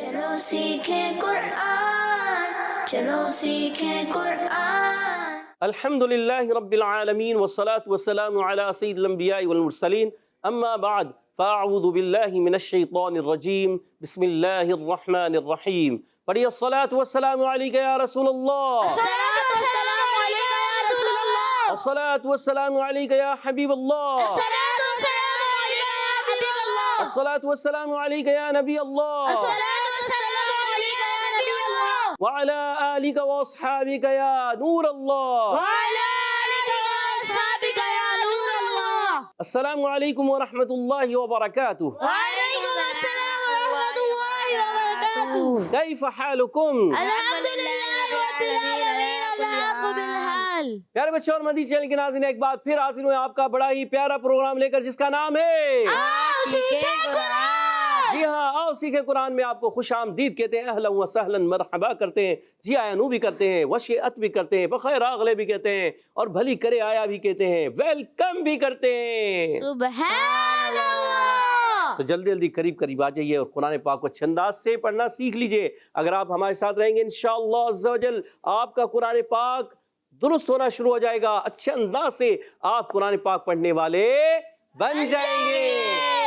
چلو سیکھیں قرآن، چلو سیکھیں قرآن۔ الحمدللہ رب العالمین والصلاة والسلام علی سید الانبیاء والمرسلین، اما بعد فاعوذ باللہ من الشیطان الرجیم، بسم اللہ الرحمن الرحیم۔ پڑھیے الصلاة والسلام علیکہ یا رسول اللہ، الصلاۃ والسلام علیکہ یا رسول اللہ، الصلاة والسلام علیکہ یا حبیب اللہ، الصلاۃ والسلام علیکہ یا حبیب اللہ، الصلاة والسلام علیکہ یا نبی اللہ، الصلاۃ والسلام علیکہ یا نبی اللہ، وعلی آلک واصحابک یا نور اللہ۔ وعلی آلک واصحابک یا نور اللہ۔ السلام علیکم ورحمۃ اللہ وبرکاتہ۔ وعلیکم السلام ورحمۃ اللہ وبرکاتہ۔ کیف حالکم؟ الحمدللہ رب العالمین، الحق بالحال۔ پیارے بچوں اور مدی چینل کے ناظرین، ایک بار پھر حاضر ہوئے آپ کا بڑا ہی پیارا پروگرام لے کر، جس کا نام ہے آؤ سیکھیں قرآن۔ جی ہاں، آؤ سیکھیں قرآن میں آپ کو خوش آمدید کہتے ہیں، اہلا و سہلا مرحبا کرتے ہیں، جی آیا نو بھی کرتے ہیں، وشیعت بھی کرتے ہیں، بخیر آغلے بھی کہتے ہیں، اور بھلی کرے آیا بھی کہتے ہیں، ویلکم بھی کرتے ہیں۔ سبحان اللہ۔ تو جلدی جلدی قریب قریب آ جائیے اور قرآن پاک کو اچھے انداز سے پڑھنا سیکھ لیجئے۔ اگر آپ ہمارے ساتھ رہیں گے انشاءاللہ عز و جل، آپ کا قرآن پاک درست ہونا شروع ہو جائے گا، اچھے انداز سے آپ قرآن پاک پڑھنے والے بن جائیں گے،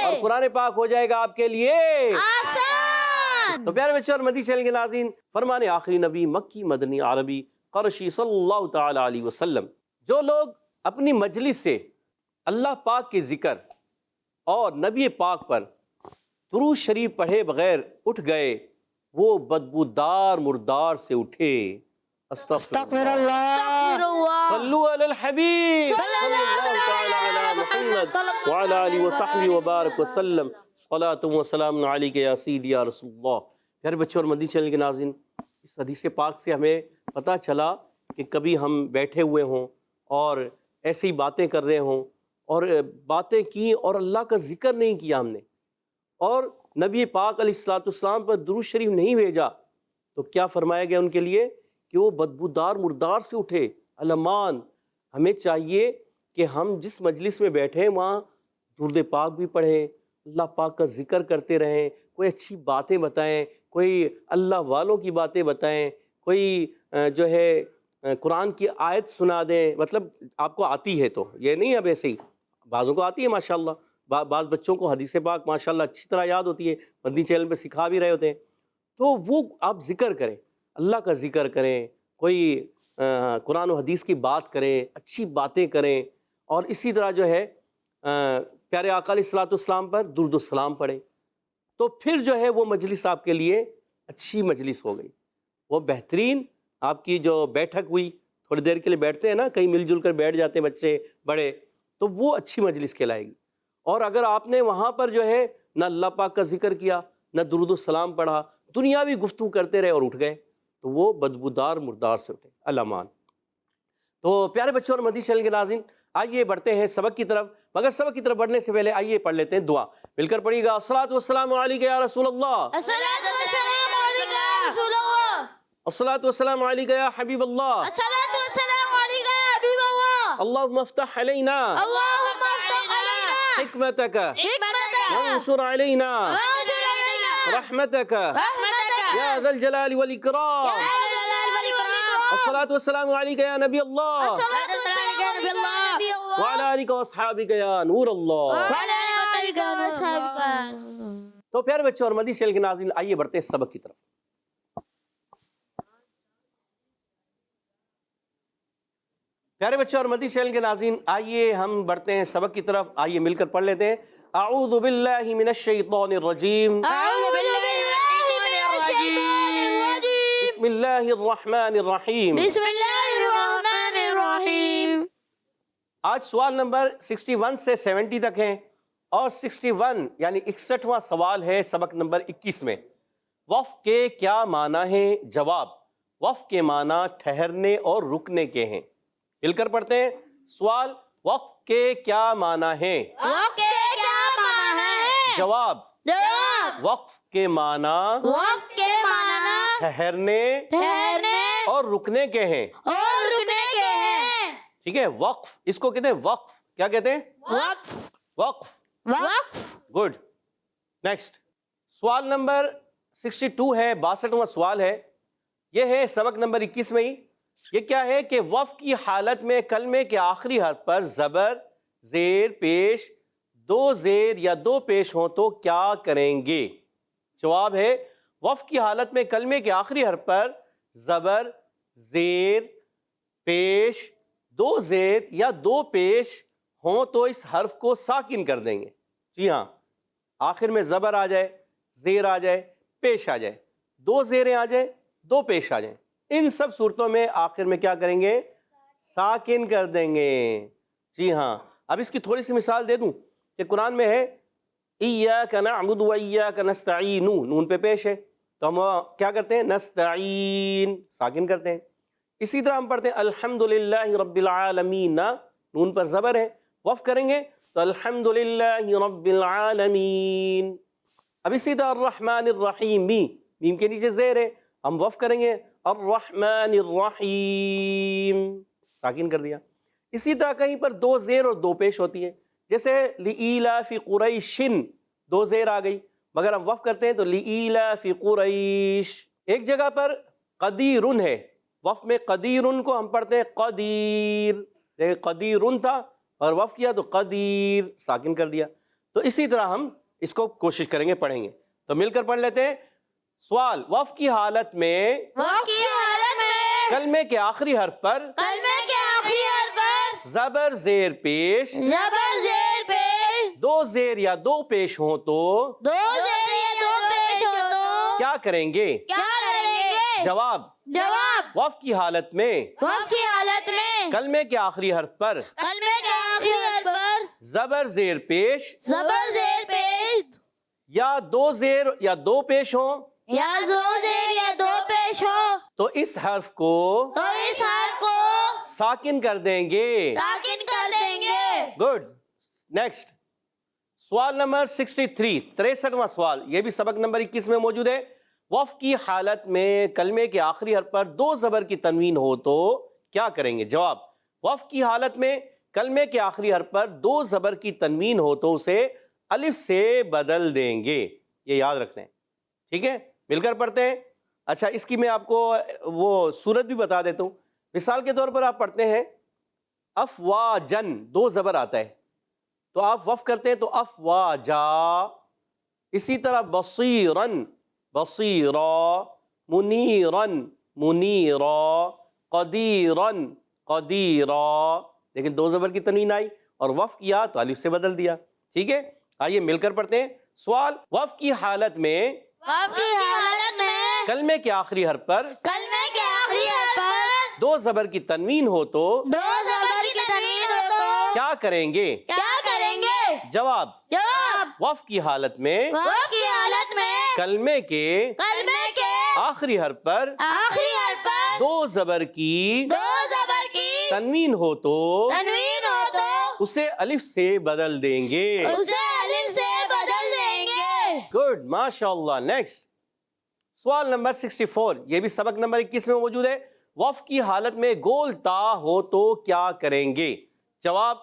اور قرآن پاک ہو جائے گا آپ کے لیے آسان۔ تو پیارے بچوں اور مدی چینل کے ناظرین، فرمان آخری نبی مکی مدنی عربی قرشی صلی اللہ تعالی علیہ وسلم، جو لوگ اپنی مجلس سے اللہ پاک کے ذکر اور نبی پاک پر درود شریف پڑھے بغیر اٹھ گئے، وہ بدبودار مردار سے اٹھے۔ استغفر اللہ، صلو علی الحبیب صلی اللہ تعالی علی محمد وعلی آلہ وصحبہ وبارک وسلم، صلاۃ و سلام علیک یا سیدی یا رسول اللہ۔ پیارے بچوں اور مدنی چینل کے ناظرین، اس حدیث پاک سے ہمیں پتہ چلا کہ کبھی ہم بیٹھے ہوئے ہوں اور ایسی باتیں کر رہے ہوں، اور باتیں کی اور اللہ کا ذکر نہیں کیا ہم نے، اور نبی پاک علیہ السلام پر درود شریف نہیں بھیجا، تو کیا فرمایا گیا ان کے لیے کہ وہ بدبودار مردار سے اٹھے۔ علمان، ہمیں چاہیے کہ ہم جس مجلس میں بیٹھیں وہاں درود پاک بھی پڑھیں، اللہ پاک کا ذکر کرتے رہیں، کوئی اچھی باتیں بتائیں، کوئی اللہ والوں کی باتیں بتائیں، کوئی جو ہے قرآن کی آیت سنا دیں، مطلب آپ کو آتی ہے تو یہ نہیں اب ایسے ہی، بعضوں کو آتی ہے ماشاءاللہ، بعض بچوں کو حدیث پاک ماشاءاللہ اچھی طرح یاد ہوتی ہے، مدنی چینل پہ سکھا بھی رہے ہوتے ہیں، تو وہ آپ ذکر کریں، اللہ کا ذکر کریں، کوئی قرآن و حدیث کی بات کریں، اچھی باتیں کریں، اور اسی طرح جو ہے پیارے آقا علیہ السلام پر درود و سلام پڑھیں، تو پھر جو ہے وہ مجلس آپ کے لیے اچھی مجلس ہو گئی، وہ بہترین آپ کی جو بیٹھک ہوئی، تھوڑی دیر کے لیے بیٹھتے ہیں نا، کہیں مل جل کر بیٹھ جاتے ہیں بچے بڑے، تو وہ اچھی مجلس کہلائے گی۔ اور اگر آپ نے وہاں پر جو ہے نہ اللہ پاک کا ذکر کیا، نہ درود و سلام پڑھا، دنیاوی گفتگو کرتے رہے اور اٹھ گئے، تو وہ بدبودار مردار سے اٹھے، الامان۔ تو پیارے بچوں اور مدنی چینل کے ناظرین، آئیے بڑھتے ہیں سبق کی طرف، مگر سبق کی طرف بڑھنے سے پہلے آئیے پڑھ لیتے ہیں دعا، مل کر پڑھیے گا۔ الصلاۃ والسلام علیکہ یا رسول اللہ، الصلاۃ والسلام علیکہ یا رسول اللہ، الصلاۃ والسلام علیکہ یا حبیب اللہ، الصلاۃ والسلام علیکہ یا حبیب اللہ، اللہم افتح علینا اللہم افتح علینا حکمتک حکمتک وانصر علینا وانصر علینا رحمتک رحمتک یا ذا الجلال والاکرام۔ یا ذا الجلال والاکرام۔ الصلاۃ والسلام علیکہ یا نبی اللہ، الصلاۃ والسلام علیکہ یا نبی اللہ، وعلی آلک واصحابک یا نور اللہ۔ وعلی آلک واصحابک۔ تو پیارے بچوں اور مدنی چینل کے ناظرین، آئیے بڑھتے ہیں سبق کی طرف۔ پیارے بچوں اور مدنی چینل کے ناظرین، آئیے ہم بڑھتے ہیں سبق کی طرف، آئیے مل کر پڑھ لیتے ہیں۔ اعوذ باللہ من الشیطان الرجیم، اعوذ باللہ من الشیطان الرجیم، بسم اللہ الرحمن الرحیم۔ بسم اللہ الرحمن الرحیم۔ آج سوال نمبر 61 سے 70 تک ہیں، اور 61 یعنی 61واں سوال ہے سبق نمبر 21 میں۔ وقف کے کیا معنی ہیں؟ جواب، وقف کے معنی ٹھہرنے اور رکنے کے ہیں۔ مل کر پڑھتے ہیں سوال، وقف کے کیا معنی ہیں؟ وقف کے کیا معنی ہے؟ جواب، جواب، وقف کے معنی وقف کے معنی ٹھہرنے ٹھہرنے اور رکنے کے ہیں۔ اور رکنے کے ہیں۔ ٹھیک ہے، وقف اس کو کہتے ہیں وقف، کیا کہتے ہیں؟ وقف، وقف۔ وقف۔ گڈ، نیکسٹ سوال نمبر 62 ہے، 62واں سوال ہے، یہ ہے سبق نمبر 21 میں ہی. یہ کیا ہے کہ وقف کی حالت میں کلمے کے آخری حرف پر زبر، زیر پیش، دو زیر یا دو پیش ہوں تو کیا کریں گے؟ جواب ہے وقف کی حالت میں کلمے کے آخری حرف پر زبر، زیر پیش، دو زیر یا دو پیش ہوں تو اس حرف کو ساکن کر دیں گے. جی ہاں، آخر میں زبر آ جائے، زیر آ جائے، پیش آ جائے، دو زیریں آ جائیں، دو پیش آ جائیں، ان سب صورتوں میں آخر میں کیا کریں گے؟ ساکن کر دیں گے. جی ہاں، اب اس کی تھوڑی سی مثال دے دوں کہ قرآن میں ہے ایاک نعبد و ایاک نستعین، نون پہ پیش ہے تو ہم کیا کرتے ہیں؟ نستعین، ساکن کرتے ہیں. اسی طرح ہم پڑھتے ہیں الحمدللہ رب العالمین، نون پر زبر ہے، وقف کریں گے تو الحمدللہ رب العالمین. اب اسی طرح الرحمن الرحیم، میم کے نیچے زیر ہے، ہم وقف کریں گے الرحمن الرحیم، ساکن کر دیا. اسی طرح کہیں پر دو زیر اور دو پیش ہوتی ہیں، جیسے لإیلاف قریش، دو زیر آ گئی مگر ہم وقف کرتے ہیں تو لإیلاف قریش. ایک جگہ پر قدیرن ہے، وقف میں قدیرن کو ہم پڑھتے ہیں قدیر، دیکھیں قدیرن تھا اور وقف کیا تو قدیر، ساکن کر دیا. تو اسی طرح ہم اس کو کوشش کریں گے، پڑھیں گے. تو مل کر پڑھ لیتے ہیں. سوال، وقف کی حالت میں وقف کی حالت میں کلمے کے آخری حرف پر کلمے کے آخری حرف پر زبر، زیر پیش، زبر، زیر پیش، دو زیر یا دو پیش ہوں تو دو زیر یا دو پیش ہو تو کیا کریں گے؟ کیا کریں گے؟ جواب، جواب، وقف کی حالت میں وقف کی حالت میں کلمے کے آخری حرف پر کلمے کے آخری حرف پر زبر، زیر پیش زبر، زیر پیش یا دو زیر یا دو پیش ہوں یا دو زیر یا دو پیش ہو تو اس حرف کو تو اس حرف کو ساکن کر دیں گے. ساکن کر دیں گے. گڈ. نیکسٹ سوال نمبر 63، 63واں سوال، یہ بھی سبق نمبر 21 میں موجود ہے. وقف کی حالت میں کلمے کے آخری حرف پر دو زبر کی تنوین ہو تو کیا کریں گے؟ جواب، وقف کی حالت میں کلمے کے آخری حرف پر دو زبر کی تنوین ہو تو اسے الف سے بدل دیں گے. یہ یاد رکھنا ہے، ٹھیک ہے؟ مل کر پڑھتے ہیں. اچھا، اس کی میں آپ کو وہ صورت بھی بتا دیتا ہوں. مثال کے طور پر آپ پڑھتے ہیں افواجن، دو زبر آتا ہے تو آپ وقف کرتے ہیں تو افواجا. اسی طرح بصیرن، بصیرا، منیرن، منیرا، قدیرن، قدیرا. لیکن دو زبر کی تنوین آئی اور وقف کیا تو الف سے بدل دیا. ٹھیک ہے، آئیے مل کر پڑھتے ہیں. سوال، وقف کی حالت میں وقف کی حالت میں کلمے کے آخری حرف پر کلمے کے آخری حرف پر دو زبر کی تنوین ہو تو دو زبر کی تنوین ہو تو کیا کریں گے؟ کیا کریں گے؟ جواب، جواب، وقف کی حالت میں وقف کی حالت میں کلمے کے کلمے کے آخری حرف پر آخری حرف پر دو زبر کی دو زبر کی تنوین ہو تو تنوین ہو تو اسے الف سے بدل دیں گے. اسے الف سے بدل دیں گے. گڈ، ماشاء اللہ. نیکسٹ سوال نمبر 64، یہ بھی سبق نمبر 21 میں موجود ہے. وقف کی حالت میں گول تا ہو تو کیا کریں گے؟ جواب،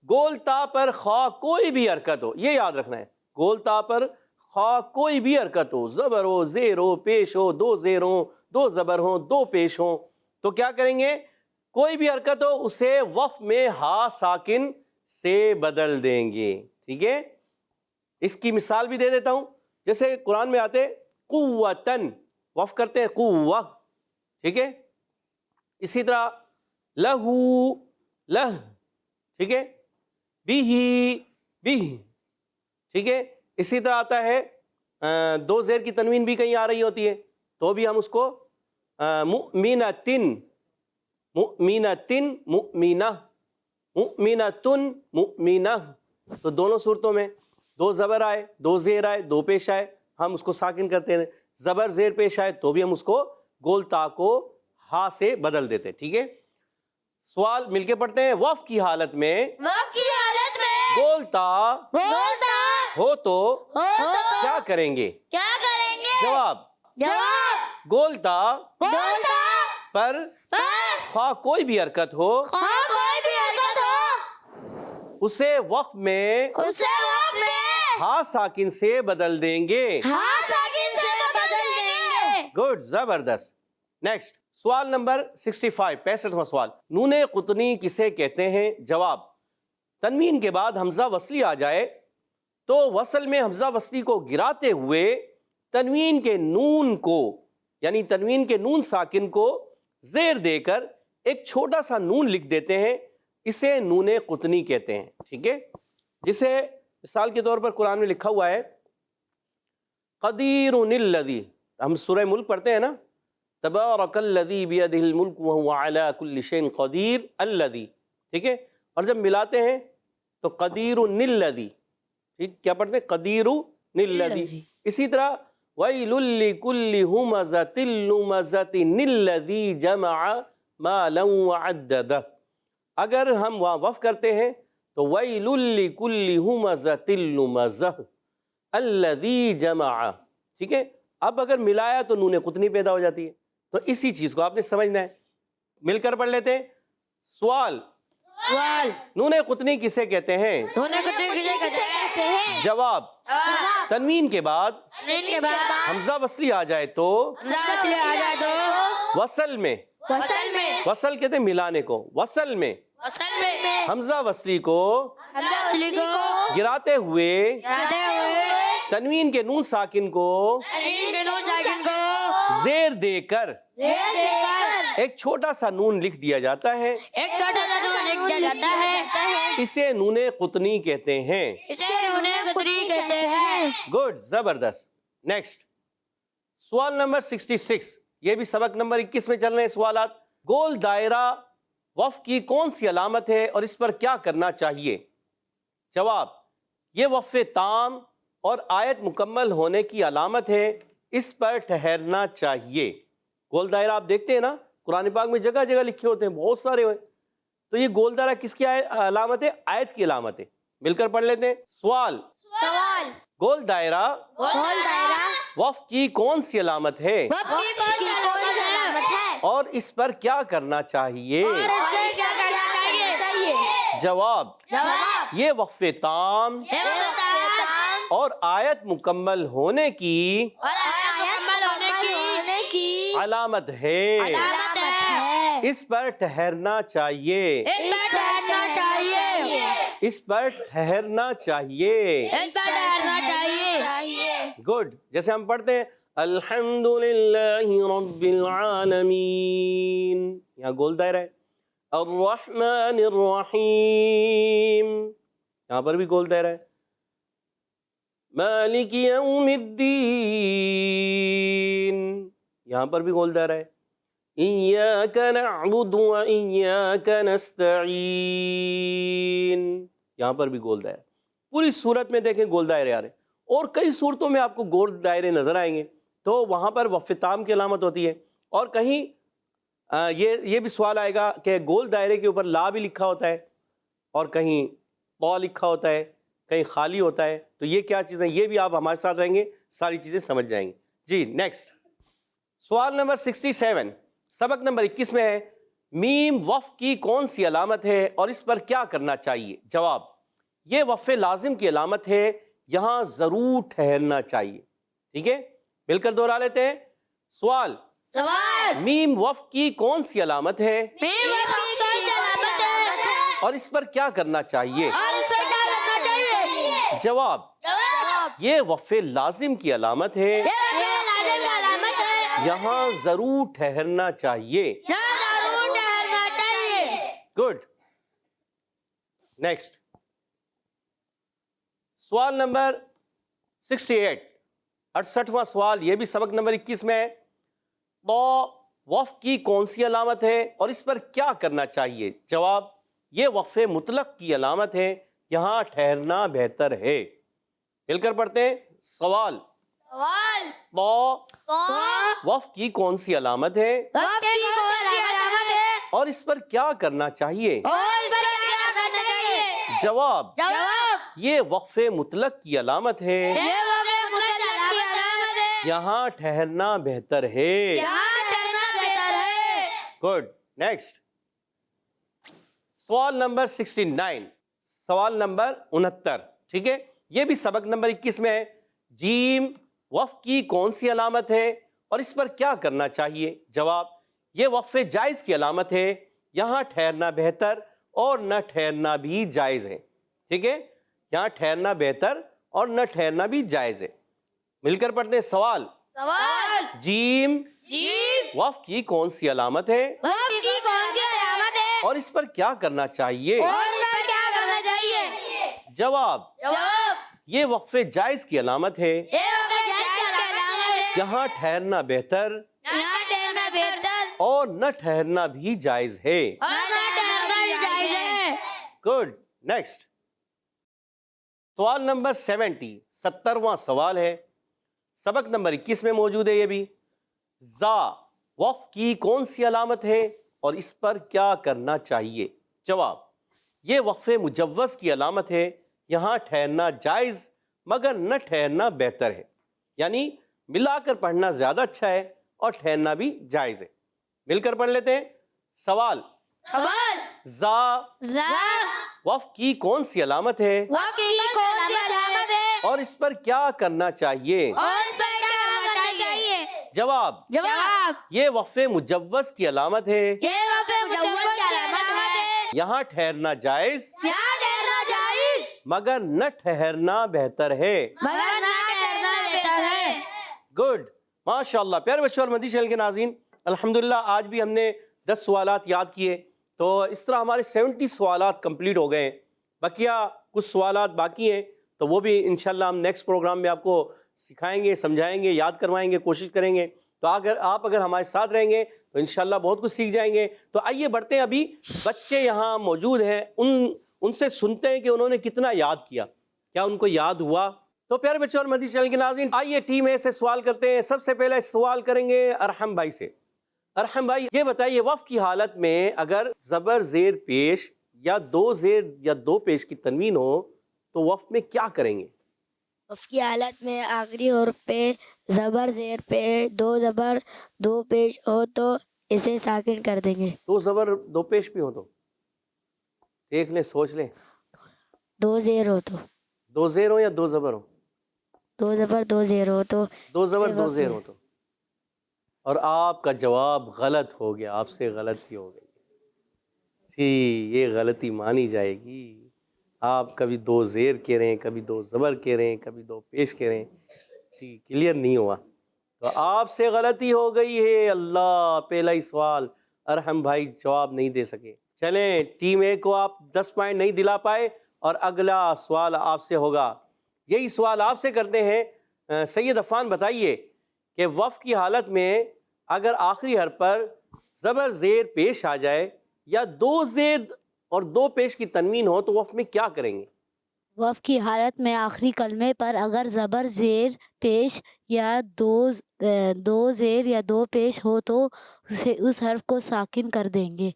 گول تا پر خواہ کوئی بھی حرکت ہو، یہ یاد رکھنا ہے، گول تا پر خواہ کوئی بھی حرکت ہو، زبر ہو، زیر ہو، پیش ہو، دو زیر ہوں، دو زبر ہوں، دو پیش ہوں تو کیا کریں گے؟ کوئی بھی حرکت ہو اسے وقف میں ہا ساکن سے بدل دیں گے. ٹھیک ہے، اس کی مثال بھی دے دیتا ہوں. جیسے قرآن میں آتے قوتن، وقف کرتے ہیں قوہ، ٹھیک ہے. اسی طرح لہو، لہ، ٹھیک ہے، بیہی، بیہ، ٹھیک ہے. اسی طرح آتا ہے دو زیر کی تنوین بھی کہیں آ رہی ہوتی ہے تو بھی ہم اس کو مؤمنتن، مؤمنتن، مؤمنہ، مؤمنتن، مؤمنہ. تو دونوں صورتوں میں دو زبر آئے، دو زیر آئے، دو پیش آئے، ہم اس کو ساکن کرتے ہیں. زبر زیر پیش آئے تو بھی ہم اس کو گول تا کو ہا سے بدل دیتے. ٹھیک ہے، سوال مل کے پڑھتے ہیں. وقف کی حالت میں وقف کی حالت میں گول تا گول تا ہو تو ہو تو کیا کریں گے؟ کیا کریں گے؟ جواب، جواب، گول تا گول تا پر پر خواہ کوئی بھی حرکت ہو خواہ کوئی بھی حرکت ہو اسے وقف میں اسے وقف میں ہا ساکن سے بدل دیں گے. ہاں ساکن سے بدل گڈ، زبردست. نیکسٹ سوال نمبر 65، 65واں سوال. نون قطنی کسے کہتے ہیں؟ جواب: تنوین کے بعد حمزہ وصلی آ جائے تو وصل میں حمزہ وصلی کو گراتے ہوئے تنوین کے نون کو، یعنی تنوین کے نون ساکن کو زیر دے کر ایک چھوٹا سا نون لکھ دیتے ہیں، اسے نون قطنی کہتے ہیں. ٹھیک ہے، جسے مثال کے طور پر قرآن میں لکھا ہوا ہے قدیر الذی، ہم سورہ ملک پڑھتے ہیں نا، تبارک الذی بیدہ الملک وہو علی کل شیء قدیر الذی. ٹھیک ہے، اور جب ملاتے ہیں تو قدیر الذی، ٹھیک، کیا پڑھتے ہیں؟ قدیر الذی. اسی طرح ویل لکل ہمزۃ لمزۃ الذی جمع مالا وعددہ. اگر ہم وہاں وقف کرتے ہیں تو ویل لکل ہمزۃ لمزہ الذی جمع. ٹھیک ہے، اب اگر ملایا تو نون قطنی پیدا ہو جاتی ہے. تو اسی چیز کو آپ نے سمجھنا ہے. مل کر پڑھ لیتے ہیں. سوال: نون قطنی کسے کہتے ہیں؟ جواب: تنوین کے بعد حمزہ وصلی آ جائے تو وصل میں، وصل کہتے ہیں ملانے کو، وصل میں حمزہ وصلی کو گراتے ہوئے تنوین کے نون ساکن کو زیر دے کر ایک چھوٹا سا نون لکھ دیا جاتا ہے، اسے نون قطنی کہتے ہیں. گڈ، زبردست. نیکسٹ سوال نمبر 66، یہ بھی سبق نمبر 21 میں چل رہے ہیں سوالات. گول دائرہ وقف کی کون سی علامت ہے اور اس پر کیا کرنا چاہیے؟ جواب: یہ وقف تام اور آیت مکمل ہونے کی علامت ہے، اس پر ٹھہرنا چاہیے. گول دائرہ آپ دیکھتے ہیں نا قرآن پاک میں جگہ جگہ لکھے ہوتے ہیں، بہت سارے ہوئے. تو یہ گول دائرہ کس کی علامت ہے؟ آیت کی علامت ہے. مل کر پڑھ لیتے ہیں. سوال: گول دائرہ وقف کی کون سی علامت ہے اور اس پر کیا کرنا چاہیے؟ جواب: یہ وقف تام اور آیت مکمل ہونے کی علامت ہے، اس پر ٹھہرنا چاہیے، اس پر ٹھہرنا چاہیے. گڈ. جیسے ہم پڑھتے ہیں الحمدللہ رب العالمین، یہاں گول دائرہ ہے. الرحمن الرحیم، یہاں پر بھی گول دائرہ ہے. مالک یوم الدین، یہاں پر بھی گول دائرہ ہے. ایاک نعبد و ایاک نستعین، یہاں پر بھی گول دائرہ. پوری صورت میں دیکھیں گول دائرے آ رہے ہیں، اور کئی صورتوں میں آپ کو گول دائرے نظر آئیں گے. تو وہاں پر وقف تام کی علامت ہوتی ہے، اور کہیں یہ بھی سوال آئے گا کہ گول دائرے کے اوپر لا بھی لکھا ہوتا ہے اور کہیں طا لکھا ہوتا ہے، کہیں خالی ہوتا ہے. تو یہ کیا چیزیں، یہ بھی آپ ہمارے ساتھ رہیں گے، ساری چیزیں سمجھ جائیں گے. جی نیکسٹ سوال نمبر 67 سبق نمبر 21 میں ہے میم وقف کی کون سی علامت ہے اور اس پر کیا کرنا چاہیے؟ جواب: یہ وقف لازم کی علامت ہے، یہاں ضرور ٹھہرنا چاہیے. ٹھیک ہے، مل کر دوہرا لیتے ہیں. سوال: میم وقف کی کون سی علامت ہے اور اس پر کیا کرنا چاہیے؟ جواب: یہ وقف لازم کی علامت ہے، یہاں ضرور ٹھہرنا چاہیے. گڈ. نیکسٹ سوال نمبر 68 68واں سوال، یہ بھی سبق نمبر 21 میں ہے. تو وقف کی کون سی علامت ہے اور اس پر کیا کرنا چاہیے؟ جواب: یہ وقف مطلق کی علامت ہے، یہاں ٹھہرنا بہتر ہے. مل کر پڑھتے ہیں. سوال: تو وقف کی کون سی علامت ہے اور اس پر کیا کرنا چاہیے؟ جواب: یہ وقف مطلق کی علامت ہے، یہاں ٹھہرنا بہتر ہے. گڈ. نیکسٹ سوال نمبر 69 سوال نمبر 69. ٹھیک ہے، یہ بھی سبق نمبر 21 میں ہے. جیم وقف کی کون سی علامت ہے اور اس پر کیا کرنا چاہیے؟ جواب: یہ وقفے جائز کی علامت ہے، یہاں ٹھہرنا بہتر اور نہ ٹھہرنا بھی جائز ہے۔ ٹھیک ہے، یہاں ٹھہرنا بہتر اور نہ ٹھہرنا بھی جائز ہے۔ مل کر پڑھتے ہیں۔ سوال: سوال: جیم جیم وقف کی کون سی علامت ہے وقف کی کون سی علامت ہے اور اس پر کیا کرنا چاہیے؟ اور اس پر کیا کرنا چاہیے؟ جواب: جواب: یہ وقفے جائز کی علامت ہے، یہ وقف جائز کی علامت ہے، یہاں ٹھہرنا بہتر یہاں ٹھہرنا بہتر اور نہ ٹھہرنا بھی جائز ہے۔ اور نہ ٹھہرنا بھی جائز ہے۔ گڈ، نیکسٹ سوال نمبر 70واں سوال ہے، سبق نمبر 21 میں موجود ہے یہ بھی۔ زا وقف کی کون سی علامت ہے اور اس پر کیا کرنا چاہیے؟ جواب: یہ وقف مجوز کی علامت ہے، یہاں ٹھہرنا جائز مگر نہ ٹھہرنا بہتر ہے، یعنی ملا کر پڑھنا زیادہ اچھا ہے اور ٹھہرنا بھی جائز ہے۔ مل کر پڑھ لیتے ہیں۔ سوال: سوال: زا زا وقف کی کون سی علامت ہے وقف کی کون سی علامت ہے اور اس پر کیا کرنا چاہیے؟ اور اس پر کیا کرنا چاہیے؟ جواب: جواب: یہ وقف مجوز کی علامت ہے، یہ وقف مجوز کی علامت ہے، یہاں ٹھہرنا جائز یہاں ٹھہرنا جائز مگر نہ ٹھہرنا بہتر ہے۔ مگر نہ ٹھہرنا بہتر ہے۔ گڈ، ماشاء اللہ۔ پیارے بچوں اور مدنی چینل کے ناظرین، الحمدللہ آج بھی ہم نے 10 سوالات یاد کیے، تو اس طرح ہمارے 70 سوالات کمپلیٹ ہو گئے ہیں۔ بقیہ کچھ سوالات باقی ہیں، تو وہ بھی انشاءاللہ ہم نیکسٹ پروگرام میں آپ کو سکھائیں گے، سمجھائیں گے، یاد کروائیں گے، کوشش کریں گے۔ تو اگر ہمارے ساتھ رہیں گے تو انشاءاللہ بہت کچھ سیکھ جائیں گے۔ تو آئیے بڑھتے ہیں، ابھی بچے یہاں موجود ہیں، ان سے سنتے ہیں کہ انہوں نے کتنا یاد کیا، کیا ان کو یاد ہوا۔ تو پیارے بچوں اور مدنی چینل کے ناظرین، آئیے ٹیم اے سے سوال کرتے ہیں۔ سب سے پہلے سوال کریں گے ارحم بھائی سے۔ ارحم بھائی یہ بتائیے، وقف کی حالت میں اگر زبر زیر پیش یا دو زیر یا دو پیش کی تنوین ہو تو وقف میں کیا کریں گے؟ وقف کی حالت میں آخری حرف پہ زبر زیر پہ دو زبر دو پیش ہو تو اسے ساکن کر دیں گے۔ دو زبر دو پیش بھی ہو تو دیکھ لیں، سوچ لیں۔ دو زیر ہو تو دو زیر ہو یا دو زبر ہو؟ دو زبر دو زیر ہو تو دو زبر دو زیر ہو تو۔ اور آپ کا جواب غلط ہو گیا، آپ سے غلطی ہو گئی جی، یہ غلطی مانی جائے گی۔ آپ کبھی دو زیر کہہ رہے ہیں، کبھی دو زبر کہہ رہے ہیں، کبھی دو پیش کہہ رہے ہیں، جی کلیئر نہیں ہوا، تو آپ سے غلطی ہو گئی ہے۔ اللہ، پہلا ہی سوال ارحم بھائی جواب نہیں دے سکے۔ چلیں، ٹیم اے کو آپ 10 پوائنٹ نہیں دلا پائے، اور اگلا سوال آپ سے ہوگا۔ یہی سوال آپ سے کرتے ہیں۔ سید عفان بتائیے کہ وقف کی حالت میں اگر آخری حرف پر زبر زیر پیش آ جائے یا دو زیر اور دو پیش کی تنوین ہو تو وقف میں کیا کریں گے؟ وقف کی حالت میں آخری کلمے پر اگر زبر زیر پیش یا دو زیر یا دو پیش ہو تو اس حرف کو ساکن کر دیں گے۔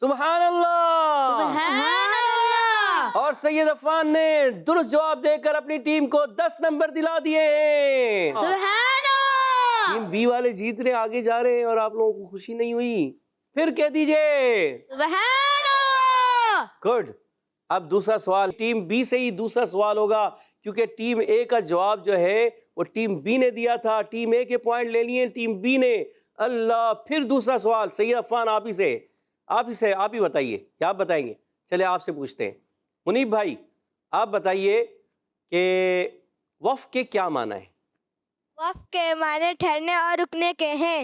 سبحان اللہ، سبحان اللہ۔ اور سید عفان نے درست جواب دے کر اپنی ٹیم کو 10 نمبر دلا دیے ہیں۔ سبحان اللہ۔ ٹیم بی والے جیت رہے، آگے جا رہے ہیں، اور آپ لوگوں کو خوشی نہیں ہوئی؟ پھر کہہ دیجئے سبحان اللہ۔ گڈ۔ اب دوسرا سوال ٹیم بی سے ہی دوسرا سوال ہوگا، کیونکہ ٹیم اے کا جواب جو ہے وہ ٹیم بی نے دیا تھا، ٹیم اے کے پوائنٹ لے لیے ٹیم بی نے۔ اللہ، پھر دوسرا سوال سید عفان آپ ہی بتائیے، کیا آپ بتائیں گے؟ چلے آپ سے پوچھتے ہیں۔ منیب بھائی آپ بتائیے کہ وقف کے کیا معنی ہے؟ وقف کے معنی ٹھہرنے اور رکنے کے ہیں۔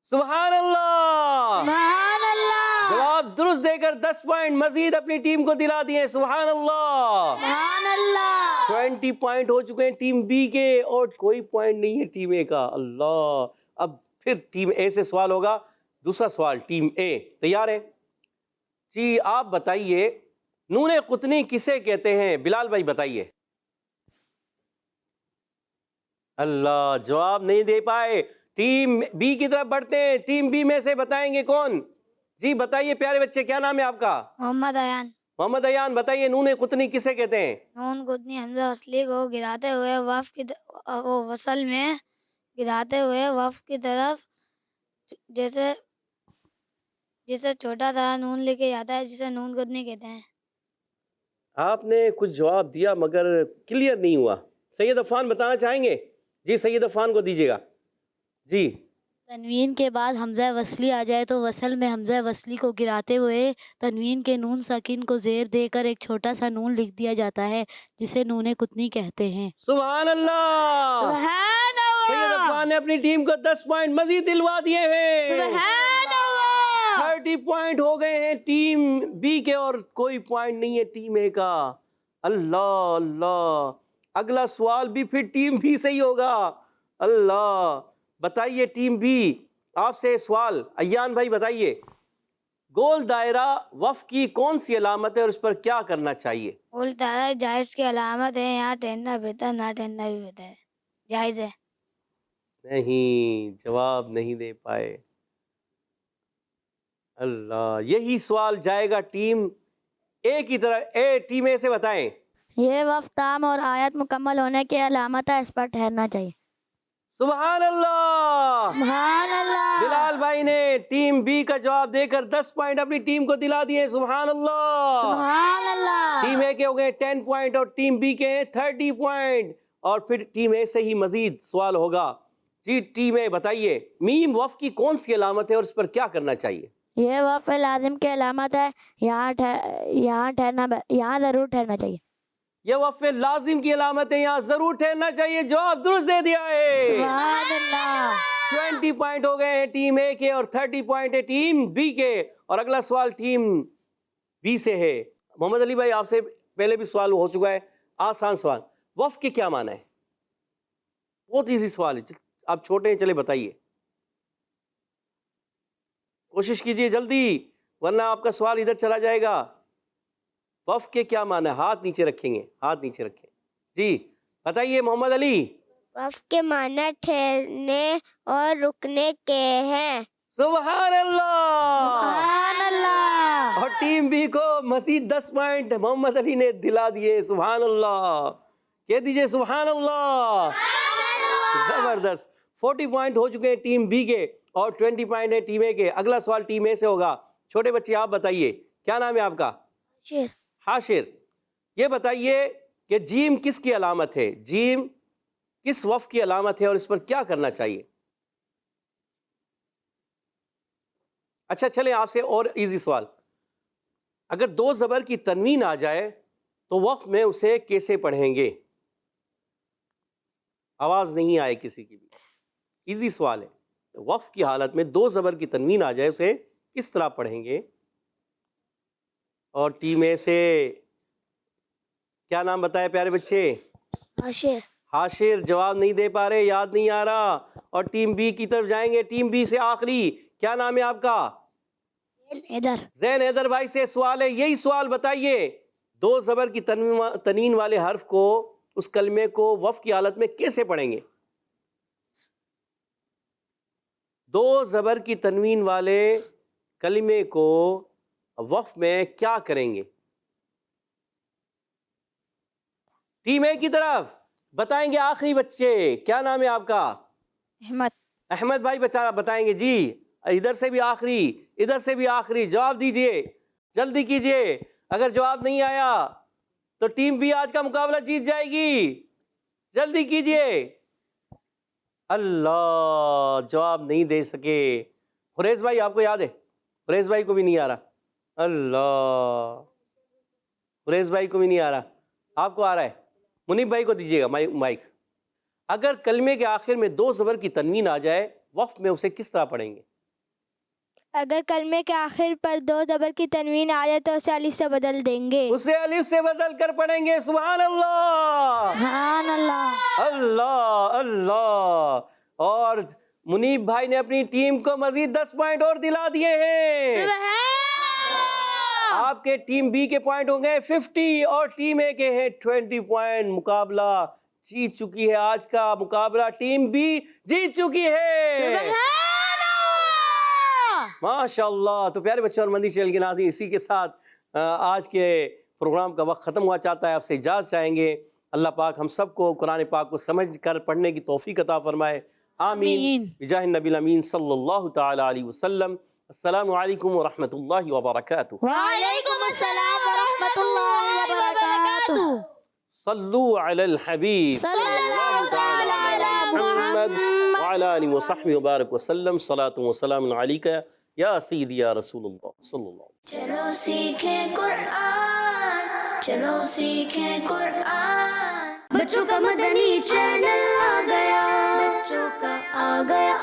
سبحان اللہ، سبحان اللہ۔ جواب درست دے کر 10 پوائنٹ مزید اپنی ٹیم کو دلا دیے۔ سبحان اللہ، سبحان اللہ۔ 20 پوائنٹ ہو چکے ہیں ٹیم بی کے، اور کوئی پوائنٹ نہیں ہے ٹیم اے کا۔ اللہ، اب پھر ٹیم اے سے سوال ہوگا، دوسرا سوال ٹیم اے تیار ہے؟ جی آپ بتائیے، نون قطنی کسے کہتے ہیں؟ بلال بھائی بتائیے۔ اللہ، جواب نہیں دے پائے۔ ٹیم بی کی طرف بڑھتے ہیں، ٹیم بی میں سے بتائیں گے کون؟ جی بتائیے پیارے بچے، کیا نام ہے آپ کا؟ محمد ایان۔ محمد ایان بتائیے، نون قطنی کسے کہتے ہیں؟ نون قطنی حمزہ اصلی کو گراتے ہوئے وقف کی وصل میں گراتے ہوئے وقف کی طرف جسے چھوٹا تھا نون لکھے جاتا ہے، جسے نون قطنی کہتے ہیں۔ آپ نے کچھ جواب دیا مگر کلیئر نہیں ہوا۔ سید عفان بتانا چاہیں گے؟ جی سید عفان کو دیجیے گا۔ جی تنوین کے بعد حمزہ وصلی آ جائے تو وصل میں حمزہ وصلی کو گراتے ہوئے تنوین کے نون ساکن کو زیر دے کر ایک چھوٹا سا نون لکھ دیا جاتا ہے جسے نون قطنی کہتے ہیں۔ سبحان اللہ، سبحان سید اللہ، عفان نے اپنی ٹیم کو 10 پوائنٹ مزید دلوا دیے ہیں۔ سبحان اللہ۔ 30 پوائنٹ ہو گئے ہیں ٹیم بی کے اور کوئی پوائنٹ نہیں ہے ٹیم اے کا۔ اللہ اللہ، اگلا سوال بھی پھر ٹیم بی سے ہی ہوگا۔ اللہ، بتائیے ٹیم بی، آپ سے سوال، ایان بھائی بتائیے، گول دائرہ وف کی کون سی علامت ہے اور اس پر کیا کرنا چاہیے؟ گول دائرہ جائز کی علامت ہے، یہاں ٹھہرنا بہتر، نہ ٹھہرنا بھی بہتر ہے، جائز ہے۔ نہیں، جواب نہیں دے پائے۔ اللہ، یہی سوال جائے گا ٹیم اے کی طرف۔ ٹیم اے سے بتائیں۔ یہ وقت تام اور آیت مکمل ہونے کی علامت ہے، اس پر ٹھہرنا چاہیے۔ سبحان اللہ، سبحان اللہ۔ بلال بھائی نے ٹیم بی کا جواب دے کر 10 پوائنٹ اپنی ٹیم کو دلا دیے۔ سبحان اللہ، سبحان اللہ۔ ٹیم اے کے ہو گئے 10 پوائنٹ اور ٹیم بی کے ہیں 30 پوائنٹ، اور پھر ٹیم اے سے ہی مزید سوال ہوگا۔ جی ٹیم اے بتائیے، میم وف کی کون سی علامت ہے اور اس پر کیا کرنا چاہیے؟ یہ وقف لازم کی علامت ہے، یہاں ضرور ٹھہرنا چاہیے۔ یہ وقف لازم کی علامت ہے، یہاں ضرور ٹھہرنا چاہیے۔ جواب درست دے دیا ہے۔ سبحان اللہ۔ 20 پوائنٹ ہو گئے ہیں ٹیم اے کے اور 30 پوائنٹ ہے ٹیم بی کے، اور اگلا سوال ٹیم بی سے ہے۔ محمد علی بھائی، آپ سے پہلے بھی سوال ہو چکا ہے، آسان سوال، وف کے کیا معنی ہے؟ بہت ایزی سوال ہے، آپ چھوٹے ہیں، چلے بتائیے، کوشش کیجئے جلدی ورنہ آپ کا سوال ادھر چلا جائے گا۔ وف کے کیا معنی ہے؟ ہاتھ نیچے رکھیں گے، ہاتھ نیچے رکھیں جی، بتائیے محمد علی۔ وقف کے معنی ٹھہرنے اور رکنے کے ہیں۔ سبحان اللہ، سبحان اللہ۔ اور ٹیم بی کو مزید 10 پوائنٹ محمد علی نے دلا دیے۔ سبحان اللہ، کہہ دیجئے سبحان اللہ۔ زبردست، 40 پوائنٹ ہو چکے ہیں ٹیم بی کے اور 20 پوائنٹ ہے ٹیم اے کے۔ اگلا سوال ٹیم اے سے ہوگا۔ چھوٹے بچے آپ بتائیے، کیا نام ہے آپ کا؟ حاشر۔ یہ بتائیے کہ جیم کس کی علامت ہے؟ جیم کس وف کی علامت ہے اور اس پر کیا کرنا چاہیے؟ اچھا چلیں آپ سے اور ایزی سوال، اگر 2 زبر کی تنوین آ جائے تو وقف میں اسے کیسے پڑھیں گے؟ آواز نہیں آئے کسی کی بھی، ایزی سوال ہے۔ وقف کی حالت میں 2 زبر کی تنوین آ جائے اسے کس طرح پڑھیں گے؟ اور ٹیم اے سے کیا نام بتائے پیارے بچے؟ حاشر۔ حاشر، جواب نہیں دے پا رہے، یاد نہیں آ رہا۔ اور ٹیم بی کی طرف جائیں گے، ٹیم بی سے آخری، کیا نام ہے آپ کا؟ ادھر زین حیدر بھائی سے سوال ہے، یہی سوال بتائیے، 2 زبر کی تنوین والے حرف کو، اس کلمے کو وف کی حالت میں کیسے پڑھیں گے؟ 2 زبر کی تنوین والے کلمے کو وف میں کیا کریں گے؟ ٹیم اے کی طرف بتائیں گے آخری بچے، کیا نام ہے آپ کا؟ احمد۔ احمد بھائی بتائیں گے جی، ادھر سے بھی آخری، ادھر سے بھی آخری، جواب دیجئے، جلدی کیجئے۔ اگر جواب نہیں آیا تو ٹیم بی آج کا مقابلہ جیت جائے گی، جلدی کیجئے۔ اللہ، جواب نہیں دے سکے۔ فریز بھائی آپ کو یاد ہے؟ فریز بھائی کو بھی نہیں آ رہا۔ اللہ، فریز بھائی کو بھی نہیں آ رہا، آپ کو آ رہا ہے؟ منیب بھائی کو دیجیے گا مائک۔ اگر کلمے کے آخر میں 2 زبر کی تنوین آ جائے وقف میں اسے کس طرح پڑھیں گے؟ اگر کلمے کے آخر پر 2 زبر کی تنوین آ جائے تو اسے الف سے بدل دیں گے۔ اسے الف سے بدل کر پڑھیں گے۔ سبحان اللہ، سبحان اللہ۔ اللہ اللہ۔ اور منیب بھائی نے اپنی ٹیم کو مزید 10 پوائنٹ اور دلا دیے ہیں۔ آپ کے ٹیم بی کے پوائنٹ ہوں گے 50 اور ٹیم اے کے ہیں 20 پوائنٹ۔ مقابلہ جیت چکی ہے، آج کا مقابلہ ٹیم بی جیت چکی ہے۔ ماشاءاللہ۔ تو پیارے بچوں اور مدنی چینل کے ناظرین، اسی کے ساتھ آج کے پروگرام کا وقت ختم ہوا چاہتا ہے۔ آپ سے اجازت چاہیں گے، اللہ پاک ہم سب کو قرآن پاک کو سمجھ کر پڑھنے کی توفیق عطا فرمائے، آمین بجاہ النبی الامین صلی اللہ تعالی علیہ وسلم۔ السلام علیکم ورحمۃ اللہ وبرکاتہ۔ وعلیکم السلام ورحمۃ اللہ وبرکاتہ۔ صلو علی الحبیب صلی اللہ تعالی علی محمد وعلى آلہ وصحبہ وبارک وسلم صلاۃ و سلام علیک یا سیدی یا رسول اللہ صلی اللہ علیہ وسلم۔ چلو سیکھیں قرآن، چلو سیکھیں قرآن، بچوں کا مدنی چینل آ گیا، بچوں کا آ گیا